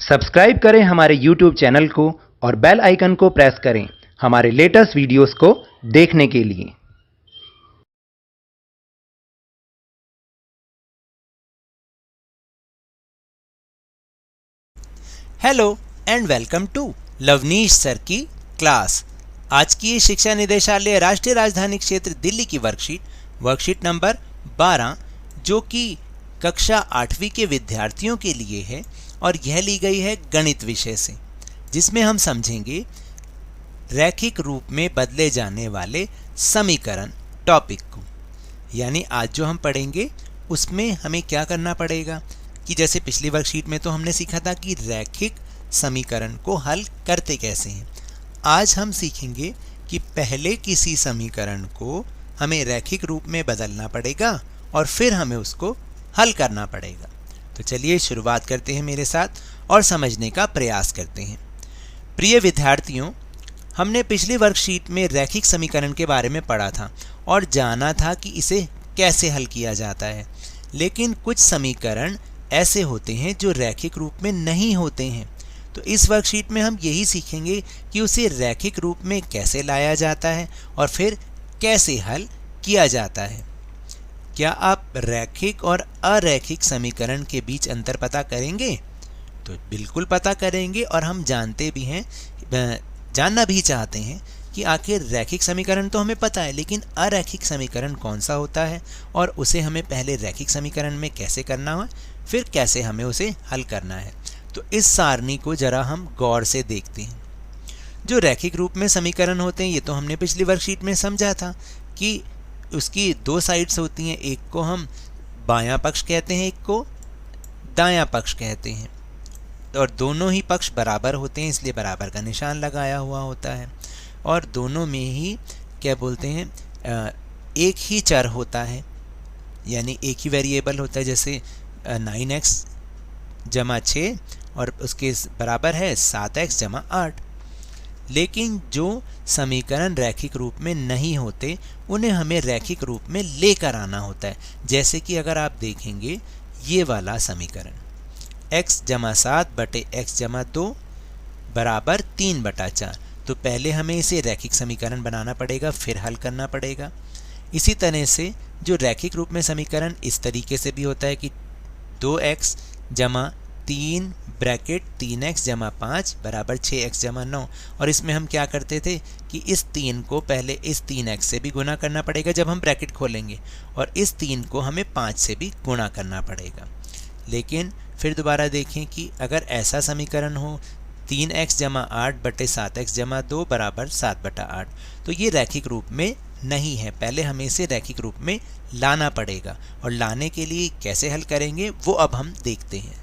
Subscribe करें हमारे YouTube channel को और बेल आइकन को प्रेस करें हमारे लेटेस्ट वीडियोस को देखने के लिए। Hello and welcome to Lavneesh sir की क्लास। आज की शिक्षा निदेशालय राष्ट्रीय राजधानी क्षेत्र दिल्ली की वर्कशीट नंबर 12 जो कि कक्षा 8वीं के विद्यार्थियों के लिए है और यह ली गई है गणित विषय से, जिसमें हम समझेंगे रैखिक रूप में बदले जाने वाले समीकरण टॉपिक को। यानी आज जो हम पढ़ेंगे उसमें हमें क्या करना पड़ेगा कि जैसे पिछली वर्कशीट में तो हमने सीखा था कि रैखिक समीकरण को हल करते कैसे हैं। आज हम सीखेंगे कि पहले किसी समीकरण को हमें रैखिक रूप में बदलना पड़ेगा और फिर हमें उसको हल करना पड़ेगा। तो चलिए शुरुआत करते हैं मेरे साथ और समझने का प्रयास करते हैं। प्रिय विद्यार्थियों, हमने पिछली वर्कशीट में रैखिक समीकरण के बारे में पढ़ा था और जाना था कि इसे कैसे हल किया जाता है। लेकिन कुछ समीकरण ऐसे होते हैं जो रैखिक रूप में नहीं होते हैं, तो इस वर्कशीट में हम यही सीखेंगे कि उसे रैखिक रूप में कैसे लाया जाता है और फिर कैसे हल किया जाता है। क्या आप रैखिक और अरैखिक समीकरण के बीच अंतर पता करेंगे? तो बिल्कुल पता करेंगे और हम जानते भी हैं, जानना भी चाहते हैं कि आखिर रैखिक समीकरण तो हमें पता है, लेकिन अरैखिक समीकरण कौन सा होता है और उसे हमें पहले रैखिक समीकरण में कैसे करना है, फिर कैसे हमें उसे हल करना है। तो इस सारणी को जरा हम गौर से देखते हैं। जो रैखिक रूप में समीकरण होते हैं ये तो हमने पिछली वर्कशीट में समझा था कि उसकी दो साइड्स होती हैं, एक को हम बायां पक्ष कहते हैं, एक को दायां पक्ष कहते हैं, और दोनों ही पक्ष बराबर होते हैं, इसलिए बराबर का निशान लगाया हुआ होता है। और दोनों में ही क्या बोलते हैं, एक ही चर होता है, यानी एक ही वेरिएबल होता है। जैसे 9x जमा 6 और उसके बराबर है 7x जमा 8। लेकिन जो समीकरण रैखिक रूप में नहीं होते उन्हें हमें रैखिक रूप में लेकर आना होता है। जैसे कि अगर आप देखेंगे ये वाला समीकरण x जमा 7 बटे x जमा 2 बराबर 3/4, तो पहले हमें इसे रैखिक समीकरण बनाना पड़ेगा, फिर हल करना पड़ेगा। इसी तरह से जो रैखिक रूप में समीकरण इस तरीके से भी होता है कि 2x जमा 3 ब्रैकेट 3x जमा 5 बराबर 6x जमा 9, और इसमें हम क्या करते थे कि इस 3 को पहले इस 3x से भी गुना करना पड़ेगा जब हम ब्रैकेट खोलेंगे, और इस 3 को हमें 5 से भी गुना करना पड़ेगा। लेकिन फिर दोबारा देखें कि अगर ऐसा समीकरण हो 3x जमा 8 बटे 7x जमा 2 बराबर 7/8, तो ये रैखिक रूप में नहीं है। पहले हमें इसे रैखिक रूप में लाना पड़ेगा, और लाने के लिए कैसे हल करेंगे वो अब हम देखते हैं।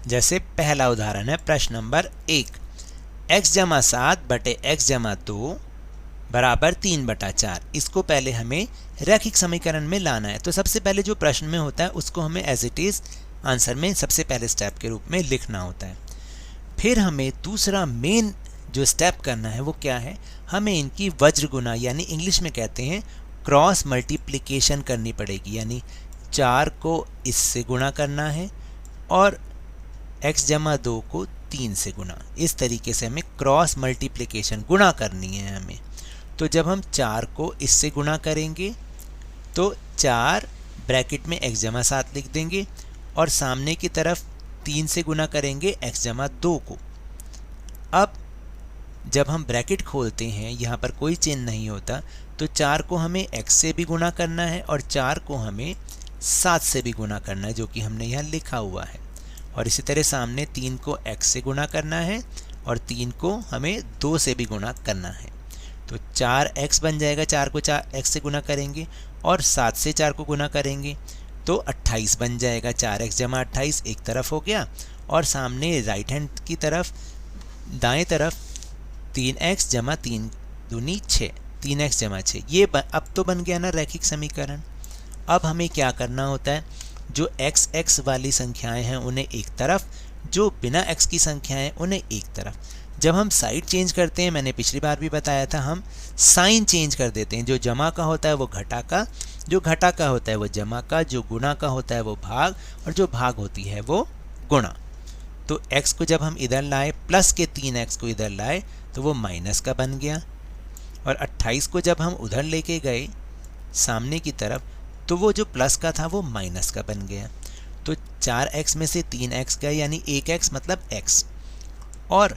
जैसे पहला उदाहरण है प्रश्न नंबर 1, x जमा 7 बटे x जमा 2 बराबर 3/4। इसको पहले हमें रैखिक समीकरण में लाना है। तो सबसे पहले जो प्रश्न में होता है उसको हमें एज इट इज आंसर में सबसे पहले स्टेप के रूप में लिखना होता है। फिर हमें दूसरा मेन जो स्टेप करना है वो क्या है, हमें इनकी वज्र गुना यानी इंग्लिश में कहते हैं क्रॉस मल्टीप्लिकेशन करनी पड़ेगी। यानी 4 को इससे गुणा करना है और x जमा 2 को 3 से गुणा। इस तरीके से हमें क्रॉस मल्टीप्लिकेशन गुणा करनी है हमें। तो जब हम 4 को इससे गुणा करेंगे तो 4 ब्रैकेट में x जमा 7 लिख देंगे और सामने की तरफ 3 से गुणा करेंगे x जमा 2 को। अब जब हम ब्रैकेट खोलते हैं यहाँ पर कोई चिन्ह नहीं होता, तो 4 को हमें x से भी गुणा करना है और 4 को हमें 7 से भी गुणा करना है, जो कि हमने यहाँ लिखा हुआ है। और इसी तरह सामने 3 को x से गुणा करना है और 3 को हमें 2 से भी गुणा करना है। तो 4x बन जाएगा, 4 को 4x से गुणा करेंगे और 7 से 4 को गुणा करेंगे तो 28 बन जाएगा। 4x जमा 28 एक तरफ हो गया और सामने राइट हैंड की तरफ दाएं तरफ 3x जमा 3 दूनी 6, 3x जमा 6। ये अब तो बन गया ना रैखिक समीकरण। अब हमें क्या करना होता है, जो x वाली संख्याएं हैं उन्हें एक तरफ, जो बिना x की संख्याएं उन्हें एक तरफ। जब हम साइड चेंज करते हैं, मैंने पिछली बार भी बताया था, हम साइन चेंज कर देते हैं। जो जमा का होता है वो घटा का, जो घटा का होता है वो जमा का, जो गुणा का होता है वो भाग, और जो भाग होती है वो गुणा। तो x को जब हम इधर लाए प्लस के 3x को इधर लाए तो वो माइनस का बन गया, और 28 को जब हम उधर लेके गए सामने की तरफ तो वो जो प्लस का था वो माइनस का बन गया। तो 4x में से 3x गए यानी 1x मतलब x, और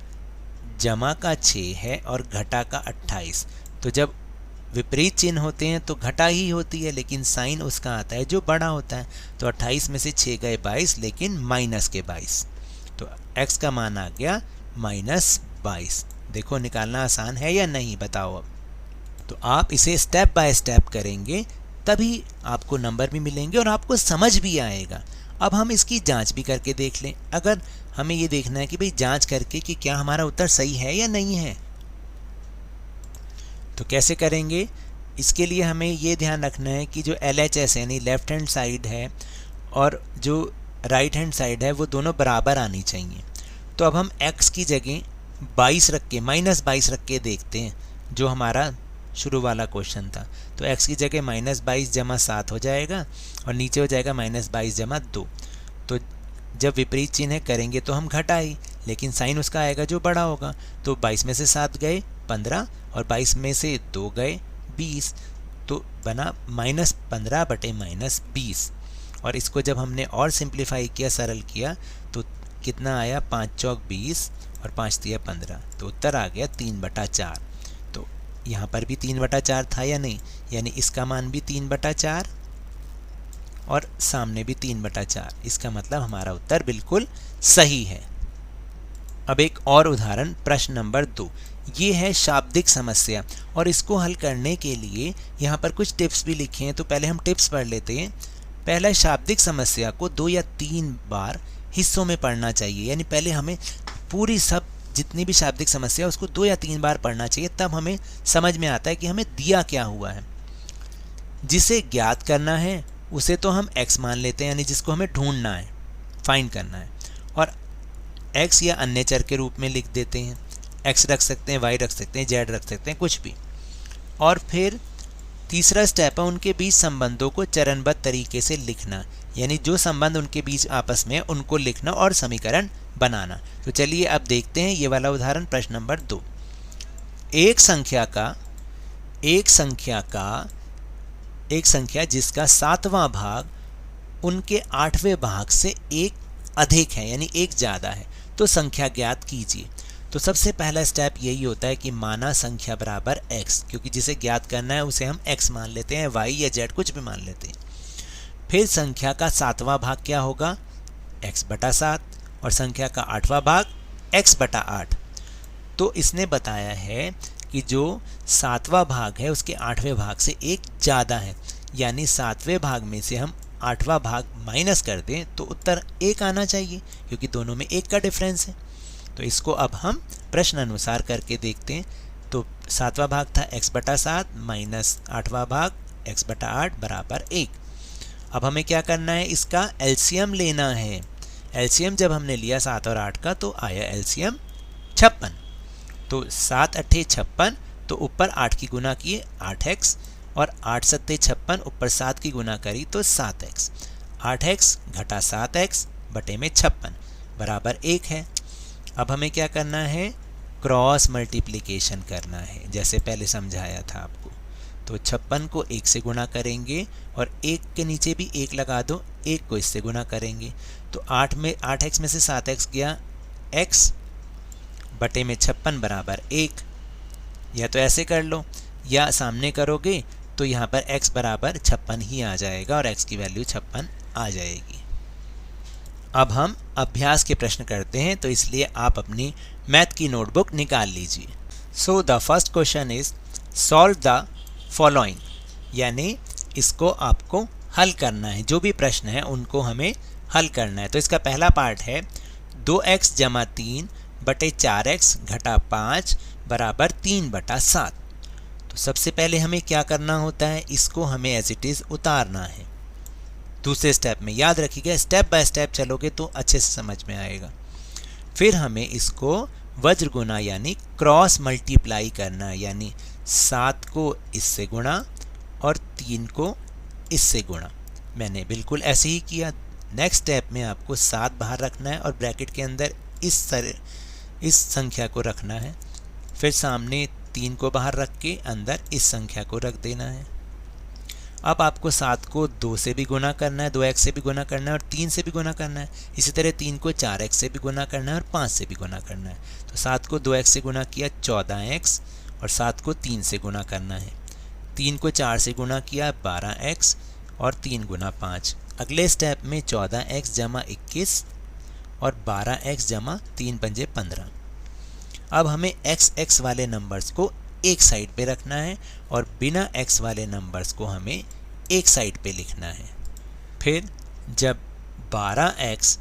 जमा का 6 है और घटा का 28। तो जब विपरीत चिन्ह होते हैं तो घटा ही होती है, लेकिन साइन उसका आता है जो बड़ा होता है। तो 28 में से 6 गए 22 लेकिन माइनस के 22, तो x का मान आ गया -22। देखो निकालना आसान है या नहीं बताओ अब। तो आप इसे स्टेप बाय स्टेप करेंगे तभी आपको नंबर भी मिलेंगे और आपको समझ भी आएगा। अब हम इसकी जांच भी करके देख लें। अगर हमें ये देखना है कि भाई जांच करके कि क्या हमारा उत्तर सही है या नहीं है, तो कैसे करेंगे? इसके लिए हमें ये ध्यान रखना है कि जो LHS यानी लेफ्ट हैंड साइड है और जो राइट हैंड साइड है वो दोनों बराबर आनी चाहिए। तो अब हम x की जगह 22 रख के -22 रख के देखते हैं जो हमारा शुरू वाला क्वेश्चन था। तो x की जगह -22 जमा 7 हो जाएगा और नीचे हो जाएगा -22 जमा 2। तो जब विपरीत चिन्ह करेंगे तो हम घटाई, लेकिन साइन उसका आएगा जो बड़ा होगा। तो 22 में से 7 गए 15 और 22 में से 2 गए 20, तो बना -15 बटे -20। और इसको जब हमने और सिंप्लीफाई किया, सरल किया, तो कितना आया 5 चौक 20 और 5 तिया 15, तो उत्तर आ गया 3/4। तो यहाँ पर भी 3/4 था या नहीं, यानी इसका मान भी 3/4 और सामने भी 3/4। इसका मतलब हमारा उत्तर बिल्कुल सही है। अब एक और उदाहरण, प्रश्न नंबर 2। ये है शाब्दिक समस्या और इसको हल करने के लिए यहाँ पर कुछ टिप्स भी लिखे हैं। तो पहले हम टिप्स पढ़ लेते हैं। पहला, शाब्दिक समस्या को 2 या 3 बार हिस्सों में पढ़ना चाहिए, यानी पहले हमें पूरी सब जितनी भी शाब्दिक समस्या है उसको 2 या 3 बार पढ़ना चाहिए, तब हमें समझ में आता है कि हमें दिया क्या हुआ है। जिसे ज्ञात करना है उसे तो हम x मान लेते हैं, यानी जिसको हमें ढूंढना है, फाइंड करना है, और x या अन्य चर के रूप में लिख देते हैं। x रख सकते हैं, y रख सकते हैं, z रख सकते हैं, कुछ भी। और फिर तीसरा स्टेप है उनके बीच संबंधों को चरणबद्ध तरीके से लिखना, यानी जो संबंध उनके बीच आपस में उनको लिखना और समीकरण बनाना। तो चलिए अब देखते हैं ये वाला उदाहरण, प्रश्न नंबर 2। एक संख्या जिसका 7वां भाग उनके 8वें भाग से 1 अधिक है, यानी 1 ज़्यादा है, तो संख्या ज्ञात कीजिए। तो सबसे पहला स्टेप यही होता है कि माना संख्या बराबर x, क्योंकि जिसे ज्ञात करना है उसे हम x मान लेते हैं, y या z कुछ भी मान लेते हैं। फिर संख्या का 7वां भाग क्या होगा? x/7, और संख्या का 8वां भाग x/8। तो इसने बताया है कि जो 7वां भाग है उसके 8वें भाग से 1 ज़्यादा है, यानी 7वें भाग में से हम 8वां भाग माइनस कर दें तो उत्तर 1 आना चाहिए, क्योंकि दोनों में 1 का डिफरेंस है। तो इसको अब हम प्रश्न अनुसार करके देखते हैं। तो 7वां भाग था x/7 माइनस 8वां भाग x/8 बराबर 1। अब हमें क्या करना है? इसका एलसीएम लेना है। एलसीएम जब हमने लिया 7 और 8 का तो आया एलसीएम 56। तो 7 8 56, तो ऊपर 8 की गुना किए 8x, और 8 7 56, ऊपर 7 की गुना करी तो 7x। 8x घटा 7x बटे में 56 बराबर 1 है। अब हमें क्या करना है? क्रॉस मल्टीप्लिकेशन करना है, जैसे पहले समझाया था आपको। तो 56 को 1 से गुणा करेंगे और 1 के नीचे भी 1 लगा दो, 1 को इससे गुणा करेंगे। तो 8x में से 7x गया x बटे में 56 बराबर 1। या तो ऐसे कर लो या सामने करोगे तो यहाँ पर x बराबर 56 ही आ जाएगा और x की वैल्यू 56 आ जाएगी। अब हम अभ्यास के प्रश्न करते हैं, तो इसलिए आप अपनी मैथ की नोटबुक निकाल लीजिए। So the first question is solve the following, यानी इसको आपको हल करना है। जो भी प्रश्न है उनको हमें हल करना है। तो इसका पहला पार्ट है 2x जमा 3 बटे 4x घटा 5 बराबर 3/7। तो सबसे पहले हमें क्या करना होता है? इसको हमें एज इट इज़ उतारना है। दूसरे स्टेप में याद रखिएगा, स्टेप बाय स्टेप चलोगे तो अच्छे से समझ में आएगा। फिर हमें इसको वज्र गुना यानी क्रॉस मल्टीप्लाई करना है, यानी 7 को इससे गुणा और 3 को इससे गुणा। मैंने बिल्कुल ऐसे ही किया, नेक्स्ट स्टेप में आपको 7 बाहर रखना है और ब्रैकेट के अंदर इस संख्या को रखना है। फिर सामने 3 को बाहर रख के अंदर इस संख्या को रख देना है। अब आपको 7 को 2 से भी गुना करना है, 2x से भी गुना करना है और 3 से भी गुना करना है। इसी तरह 3 को 4x से भी गुना करना है और 5 से भी गुना करना है। तो 7 को 2x से गुना किया 14x और 7 को 3 से गुना करना है। 3 को 4 से गुना किया 12x और 3 गुना 5। अगले स्टेप में 14x जमा 21 और 12x जमा 3 पंजे 15। अब हमें x वाले नंबर्स को एक साइड पे रखना है और बिना x वाले नंबर्स को हमें एक साइड पे लिखना है। फिर जब 12x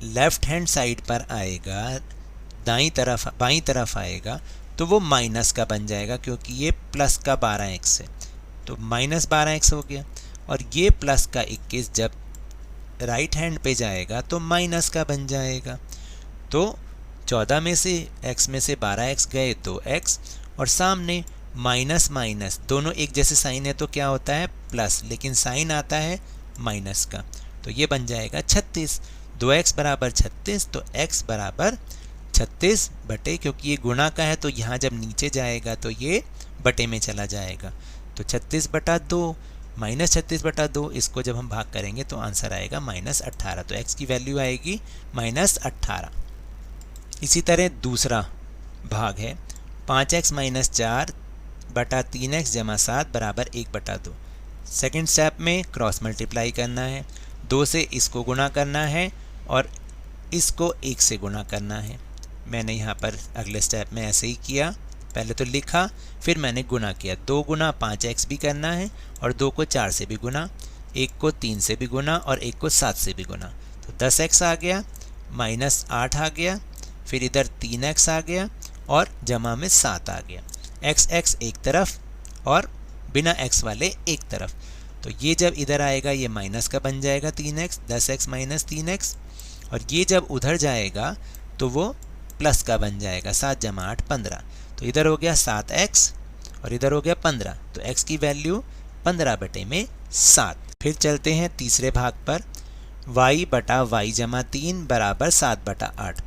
लेफ्ट हैंड साइड पर आएगा, बाईं तरफ आएगा, तो वो माइनस का बन जाएगा क्योंकि ये प्लस का 12x है, तो माइनस 12x हो गया। और ये प्लस का 21 जब राइट हैंड पे जाएगा तो माइनस का बन जाएगा। तो 14 में से x में से 12x गए 2x और सामने माइनस माइनस दोनों एक जैसे साइन है तो क्या होता है प्लस, लेकिन साइन आता है माइनस का, तो ये बन जाएगा 36। 2x बराबर 36, तो x बराबर 36 बटे, क्योंकि ये गुणा का है तो यहाँ जब नीचे जाएगा तो ये बटे में चला जाएगा, तो 36 बटा 2 माइनस 36 बटा 2, इसको जब हम भाग करेंगे तो आंसर आएगा -18। तो x की वैल्यू आएगी -18। इसी तरह दूसरा भाग है 5x माइनस 4 बटा 3x जमा 7 बराबर 1 बटा 2। सेकेंड स्टेप में क्रॉस मल्टीप्लाई करना है, 2 से इसको गुणा करना है और इसको 1 से गुणा करना है। मैंने यहाँ पर अगले स्टेप में ऐसे ही किया, पहले तो लिखा फिर मैंने गुणा किया। 2 गुना 5x भी करना है और 2 को 4 से भी गुणा, 1 को 3 से भी गुणा और 1 को 7 से भी गुणा, तो 10x आ गया, -8 आ गया, फिर इधर 3x आ गया और जमा में 7 आ गया। x एक तरफ और बिना x वाले एक तरफ, तो ये जब इधर आएगा ये माइनस का बन जाएगा 3x, 10x माइनस 3x, और ये जब उधर जाएगा तो वो प्लस का बन जाएगा 7 जमा 8 15। तो इधर हो गया 7x और इधर हो गया 15, तो x की वैल्यू 15 बटे में 7। फिर चलते हैं तीसरे भाग पर, y बटा y जमा 3 बराबर 7 बटा 8।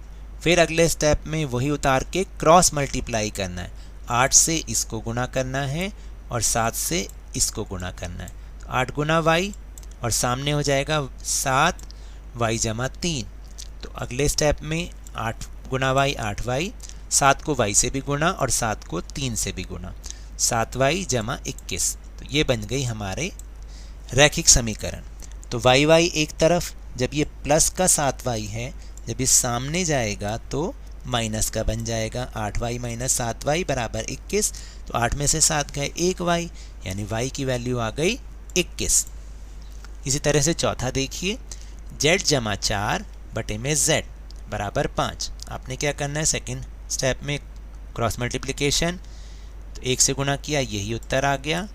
फिर अगले स्टेप में वही उतार के क्रॉस मल्टीप्लाई करना है, 8 से इसको गुणा करना है और 7 से इसको गुणा करना है। 8 गुना y और सामने हो जाएगा 7 y जमा 3। तो अगले स्टेप में 8 गुना y 8y, 7 को y से भी गुणा और 7 को 3 से भी गुणा, 7y जमा 21। तो ये बन गई हमारे रैखिक समीकरण। तो y एक तरफ, जब ये प्लस का 7y है, जब ये सामने जाएगा तो माइनस का बन जाएगा, 8y माइनस 7y बराबर 21। तो 8 में से 7 गए 1y, यानी y की वैल्यू आ गई 21। इसी तरह से चौथा देखिए, z जमा 4 बटे में z बराबर 5। आपने क्या करना है, सेकंड स्टेप में क्रॉस मल्टीप्लिकेशन, तो 1 से गुणा किया यही उत्तर आ गया,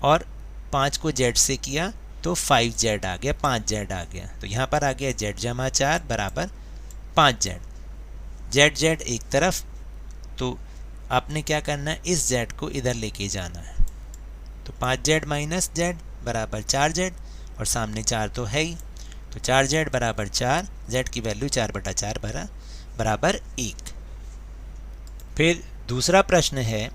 और 5 को z से किया तो 5z आ गया, 5z आ गया। तो यहाँ पर आ गया z जमा 4 बराबर 5z। z एक तरफ, तो आपने क्या करना है, इस z को इधर लेके जाना है, तो 5z माइनस z बराबर 4z, और सामने 4 तो है ही, तो 4z बराबर 4, z की वैल्यू 4 बटा 4 बराबर 1। फिर दूसरा प्रश्न है,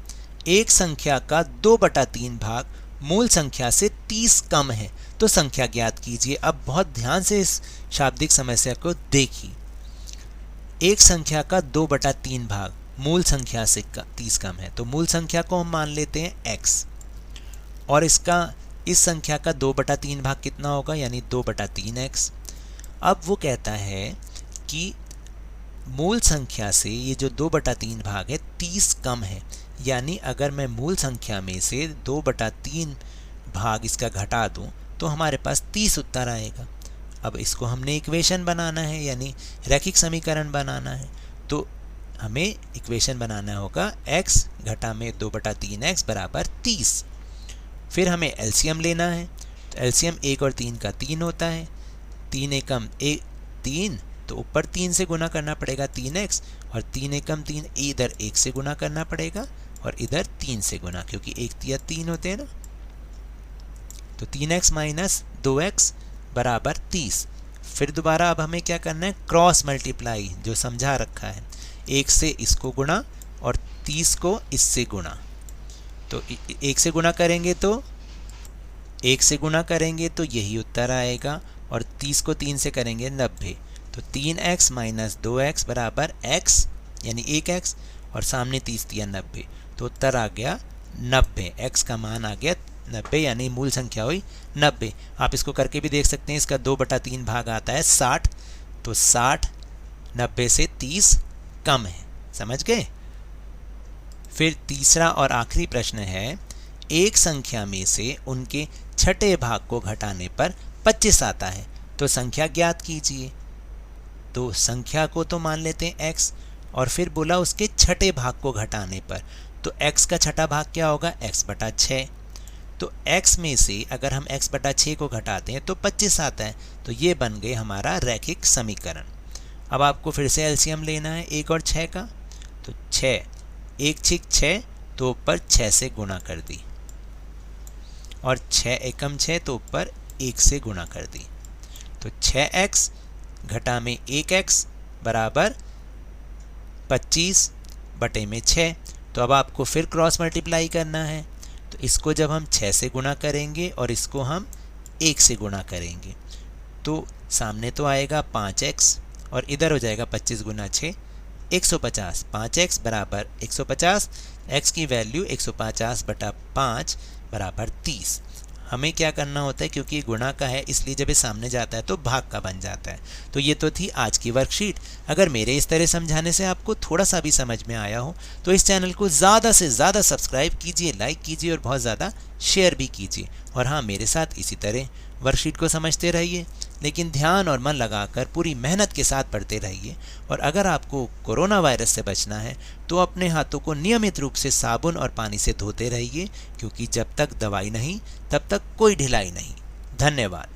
एक संख्या का 2/3 भाग मूल संख्या से 30 कम है तो संख्या ज्ञात कीजिए। अब बहुत ध्यान से इस शाब्दिक समस्या को देखिए। एक संख्या का 2/3 भाग मूल संख्या से 30 कम है, तो मूल संख्या को हम मान लेते हैं x, और इस संख्या का 2/3 भाग कितना होगा, यानी 2/3x। अब वो कहता है कि मूल संख्या से ये जो 2/3 भाग है 30 कम है, यानी अगर मैं मूल संख्या में से 2/3 भाग इसका घटा दूं तो हमारे पास 30 उत्तर आएगा। अब इसको हमने इक्वेशन बनाना है, यानी रैखिक समीकरण बनाना है, तो हमें इक्वेशन बनाना होगा x घटा में 2/3x बराबर 30। फिर हमें एलसीएम लेना है, तो एलसीएम 1 और 3 का 3 होता है, 3 एकम 3, तो ऊपर 3 से गुना करना पड़ेगा 3x, और 3 एकम 3 इधर 1 से गुना करना पड़ेगा और इधर 3 से गुना, क्योंकि 1 या 3 होते हैं ना। तो 3x माइनस 2x बराबर 30। फिर दोबारा अब हमें क्या करना है, क्रॉस मल्टीप्लाई जो समझा रखा है, 1 से इसको गुणा और 30 को इससे गुणा। तो 1 से गुणा करेंगे तो 1 से गुणा करेंगे तो यही उत्तर आएगा, और 30 को 3 से करेंगे 90। तो 3x माइनस 2x बराबर x यानी 1x, और सामने 30 दिया 90, तो उत्तर आ गया 90। x का मान आ गया 90 यानी मूल संख्या हुई 90। आप इसको करके भी देख सकते हैं, इसका 2/3 भाग आता है 60, तो 60 90 से 30 कम है। समझ गए। फिर तीसरा और आखिरी प्रश्न है, एक संख्या में से उनके छठे भाग को घटाने पर 25 आता है, तो संख्या ज्ञात कीजिए। तो संख्या को तो मान लेते हैं x, और फिर बोला उसके छठे भाग को घटाने पर, तो x का छठा भाग क्या होगा, x/6। तो x में से अगर हम x/6 को घटाते हैं तो 25 आता है, तो ये बन गए हमारा रैखिक समीकरण। अब आपको फिर से एलसीएम लेना है 1 और 6 का, तो 6 1 6 6, तो ऊपर 6 से गुणा कर दी, और 6 एकम 6, तो ऊपर 1 से गुणा कर दी। तो 6x घटा में 1x बराबर 25/6। तो अब आपको फिर क्रॉस मल्टीप्लाई करना है, तो इसको जब हम 6 से गुणा करेंगे और इसको हम 1 से गुणा करेंगे, तो सामने तो आएगा 5x, और इधर हो जाएगा 25 गुना 6 150। 5x बराबर 150, x की वैल्यू 150/5 बराबर 30। हमें क्या करना होता है, क्योंकि गुणा का है इसलिए जब ये सामने जाता है तो भाग का बन जाता है। तो ये तो थी आज की वर्कशीट। अगर मेरे इस तरह समझाने से आपको थोड़ा सा भी समझ में आया हो तो इस चैनल को ज़्यादा से ज़्यादा सब्सक्राइब कीजिए, लाइक कीजिए और बहुत ज़्यादा शेयर भी कीजिए। और हाँ, मेरे साथ इसी तरह वर्कशीट को समझते रहिए, लेकिन ध्यान और मन लगाकर पूरी मेहनत के साथ पढ़ते रहिए। और अगर आपको कोरोना वायरस से बचना है तो अपने हाथों को नियमित रूप से साबुन और पानी से धोते रहिए, क्योंकि जब तक दवाई नहीं तब तक कोई ढिलाई नहीं। धन्यवाद।